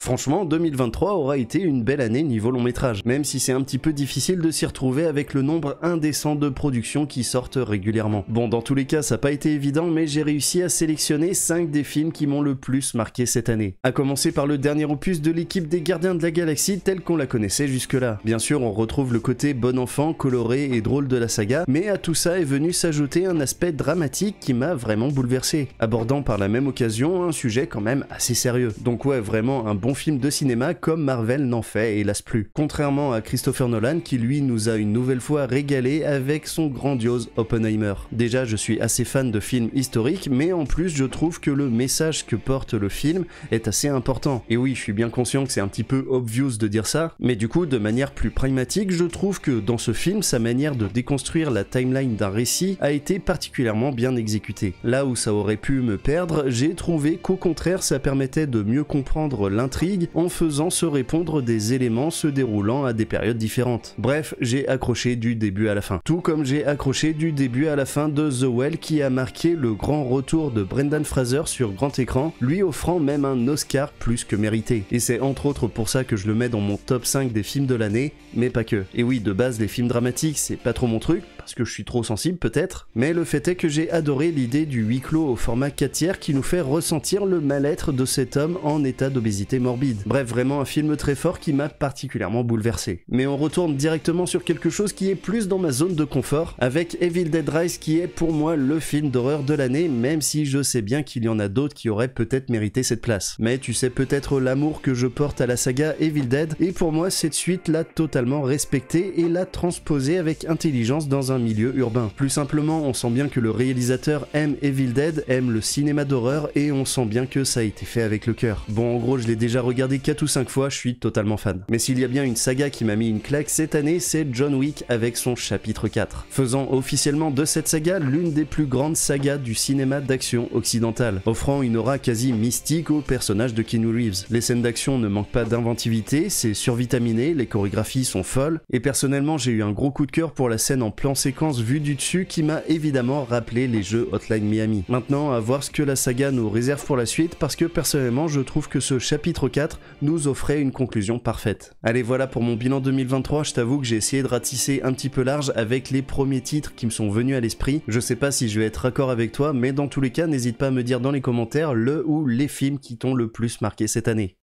Franchement, 2023 aura été une belle année niveau long métrage, même si c'est un petit peu difficile de s'y retrouver avec le nombre indécent de productions qui sortent régulièrement. Bon, dans tous les cas, ça n'a pas été évident, mais j'ai réussi à sélectionner 5 des films qui m'ont le plus marqué cette année. À commencer par le dernier opus de l'équipe des Gardiens de la Galaxie telle qu'on la connaissait jusque-là. Bien sûr, on retrouve le côté bon enfant, coloré et drôle de la saga, mais à tout ça est venu s'ajouter un aspect dramatique qui m'a vraiment bouleversé, abordant par la même occasion un sujet quand même assez sérieux. Donc ouais, vraiment un bon film de cinéma comme Marvel n'en fait hélas plus. Contrairement à Christopher Nolan qui lui nous a une nouvelle fois régalé avec son grandiose Oppenheimer. Déjà, je suis assez fan de films historiques, mais en plus je trouve que le message que porte le film est assez important. Et oui, je suis bien conscient que c'est un petit peu obvious de dire ça, mais du coup, de manière plus pragmatique, je trouve que dans ce film, sa manière de déconstruire la timeline d'un récit a été particulièrement bien exécutée. Là où ça aurait pu me perdre, j'ai trouvé qu'au contraire, ça permettait de mieux comprendre l'intrigue en faisant se répondre des éléments se déroulant à des périodes différentes. Bref, j'ai accroché du début à la fin. Tout comme j'ai accroché du début à la fin de The Well qui a marqué le grand retour de Brendan Fraser sur grand écran, lui offrant même un Oscar plus que mérité. Et c'est entre autres pour ça que je le mets dans mon top 5 des films de l'année, mais pas que. Et oui, de base, les films dramatiques, c'est pas trop mon truc, parce que je suis trop sensible peut-être, mais le fait est que j'ai adoré l'idée du huis clos au format 4/3 qui nous fait ressentir le mal-être de cet homme en état d'obésité morbide. Bref, vraiment un film très fort qui m'a particulièrement bouleversé. Mais on retourne directement sur quelque chose qui est plus dans ma zone de confort, avec Evil Dead Rise qui est pour moi le film d'horreur de l'année, même si je sais bien qu'il y en a d'autres qui auraient peut-être mérité cette place. Mais tu sais peut-être l'amour que je porte à la saga Evil Dead, et pour moi cette suite l'a totalement respectée et l'a transposée avec intelligence dans un milieu urbain. Plus simplement, on sent bien que le réalisateur aime Evil Dead, aime le cinéma d'horreur, et on sent bien que ça a été fait avec le cœur. Bon, en gros, je l'ai déjà regardé 4 ou 5 fois, je suis totalement fan. Mais s'il y a bien une saga qui m'a mis une claque cette année, c'est John Wick avec son chapitre 4, faisant officiellement de cette saga l'une des plus grandes sagas du cinéma d'action occidental, offrant une aura quasi mystique au personnage de Keanu Reeves. Les scènes d'action ne manquent pas d'inventivité, c'est survitaminé, les chorégraphies sont folles, et personnellement j'ai eu un gros coup de cœur pour la scène en plan séquence vue du dessus qui m'a évidemment rappelé les jeux Hotline Miami. Maintenant, à voir ce que la saga nous réserve pour la suite, parce que personnellement je trouve que ce chapitre 4 nous offrait une conclusion parfaite. Allez, voilà pour mon bilan 2023, je t'avoue que j'ai essayé de ratisser un petit peu large avec les premiers titres qui me sont venus à l'esprit. Je sais pas si je vais être raccord avec toi, mais dans tous les cas, n'hésite pas à me dire dans les commentaires le ou les films qui t'ont le plus marqué cette année.